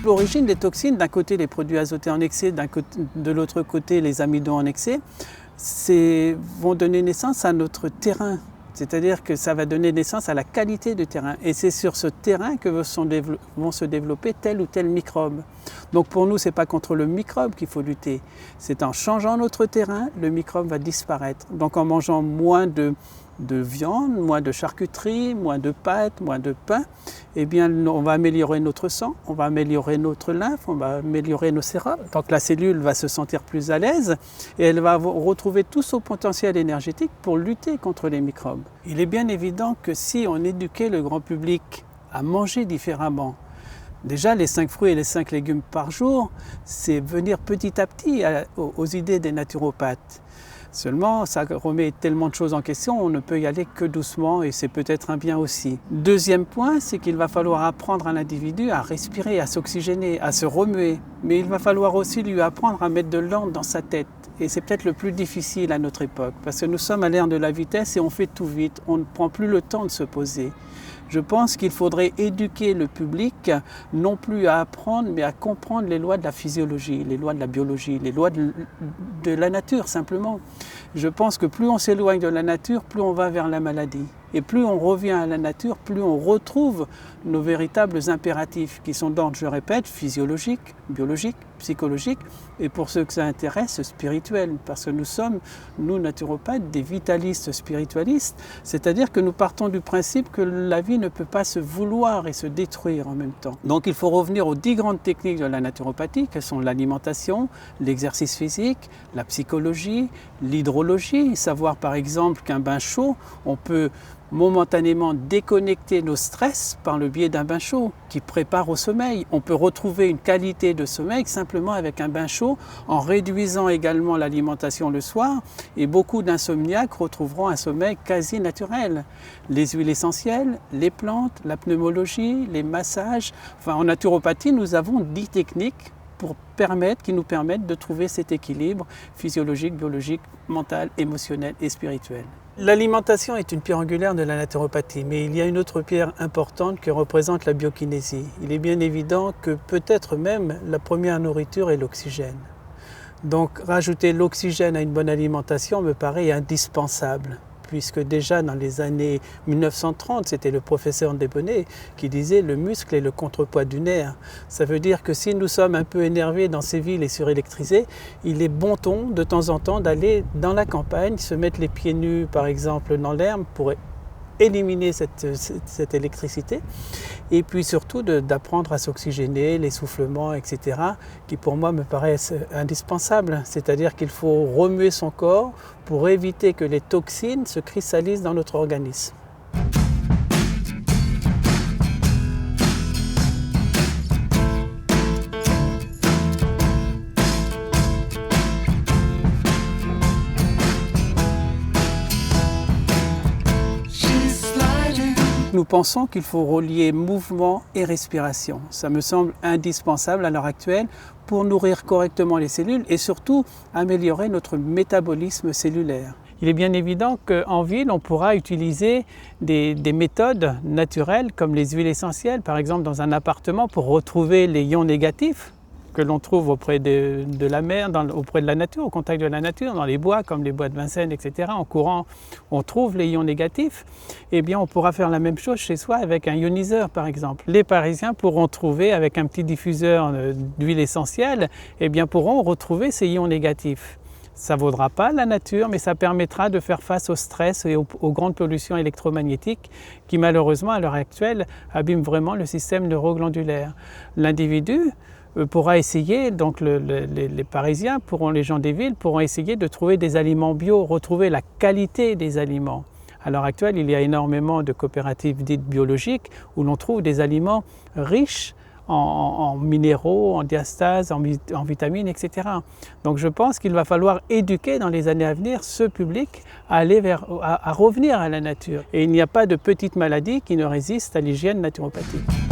l'origine des toxines, d'un côté les produits azotés en excès, de l'autre côté les amidons en excès, vont donner naissance à notre terrain. C'est-à-dire que ça va donner naissance à la qualité du terrain. Et c'est sur ce terrain que vont se développer tel ou tel microbe. Donc pour nous, ce n'est pas contre le microbe qu'il faut lutter. C'est en changeant notre terrain, le microbe va disparaître. Donc en mangeant moins de viande, moins de charcuterie, moins de pâtes, moins de pain, eh bien, on va améliorer notre sang, on va améliorer notre lymphe, on va améliorer nos sérums. Donc la cellule va se sentir plus à l'aise et elle va retrouver tout son potentiel énergétique pour lutter contre les microbes. Il est bien évident que si on éduquait le grand public à manger différemment, déjà les 5 fruits et les 5 légumes par jour, c'est venir petit à petit aux idées des naturopathes. Seulement, ça remet tellement de choses en question, on ne peut y aller que doucement et c'est peut-être un bien aussi. Deuxième point, c'est qu'il va falloir apprendre à l'individu à respirer, à s'oxygéner, à se remuer. Mais il va falloir aussi lui apprendre à mettre de l'ordre dans sa tête. Et c'est peut-être le plus difficile à notre époque, parce que nous sommes à l'ère de la vitesse et on fait tout vite, on ne prend plus le temps de se poser. Je pense qu'il faudrait éduquer le public, non plus à apprendre, mais à comprendre les lois de la physiologie, les lois de la biologie, les lois de la nature simplement. Je pense que plus on s'éloigne de la nature, plus on va vers la maladie. Et plus on revient à la nature, plus on retrouve nos véritables impératifs qui sont d'ordre, je répète, physiologique, biologique, psychologique et pour ceux que ça intéresse, spirituel. Parce que nous sommes, nous naturopathes, des vitalistes spiritualistes, c'est-à-dire que nous partons du principe que la vie ne peut pas se vouloir et se détruire en même temps. Donc il faut revenir aux 10 grandes techniques de la naturopathie, que sont l'alimentation, l'exercice physique, la psychologie, l'hydrologie, savoir par exemple qu'un bain chaud, on peut momentanément déconnecter nos stress par le biais d'un bain chaud qui prépare au sommeil. On peut retrouver une qualité de sommeil simplement avec un bain chaud en réduisant également l'alimentation le soir et beaucoup d'insomniaques retrouveront un sommeil quasi naturel. Les huiles essentielles, les plantes, la pneumologie, les massages. Enfin, en naturopathie, nous avons 10 techniques qui nous permettent de trouver cet équilibre physiologique, biologique, mental, émotionnel et spirituel. L'alimentation est une pierre angulaire de la naturopathie, mais il y a une autre pierre importante que représente la biokinésie. Il est bien évident que peut-être même la première nourriture est l'oxygène. Donc rajouter l'oxygène à une bonne alimentation me paraît indispensable, puisque déjà dans les années 1930, c'était le professeur Desbonnets qui disait « le muscle est le contrepoids du nerf ». Ça veut dire que si nous sommes un peu énervés dans ces villes et surélectrisés, il est bon ton de temps en temps d'aller dans la campagne, se mettre les pieds nus par exemple dans l'herbe pour éliminer cette électricité et puis surtout d'apprendre à s'oxygéner, l'essoufflement, etc. qui pour moi me paraissent indispensables. C'est-à-dire qu'il faut remuer son corps pour éviter que les toxines se cristallisent dans notre organisme. Nous pensons qu'il faut relier mouvement et respiration. Ça me semble indispensable à l'heure actuelle pour nourrir correctement les cellules et surtout améliorer notre métabolisme cellulaire. Il est bien évident qu'en ville, on pourra utiliser des méthodes naturelles comme les huiles essentielles, par exemple dans un appartement pour retrouver les ions négatifs que l'on trouve auprès de la mer, auprès de la nature, au contact de la nature, dans les bois comme les bois de Vincennes, etc. En courant, on trouve les ions négatifs. Eh bien, on pourra faire la même chose chez soi avec un ioniseur, par exemple. Les Parisiens pourront trouver, avec un petit diffuseur d'huile essentielle, eh bien, pourront retrouver ces ions négatifs. Ça ne vaudra pas la nature, mais ça permettra de faire face au stress et aux grandes pollutions électromagnétiques qui, malheureusement, à l'heure actuelle, abîment vraiment le système neuroglandulaire. L'individu pourra essayer, donc les Parisiens, les gens des villes pourront essayer de trouver des aliments bio, retrouver la qualité des aliments. À l'heure actuelle, il y a énormément de coopératives dites biologiques où l'on trouve des aliments riches en minéraux, en diastases, en vitamines, etc. Donc je pense qu'il va falloir éduquer dans les années à venir ce public à revenir à la nature. Et il n'y a pas de petite maladie qui ne résiste à l'hygiène naturopathique.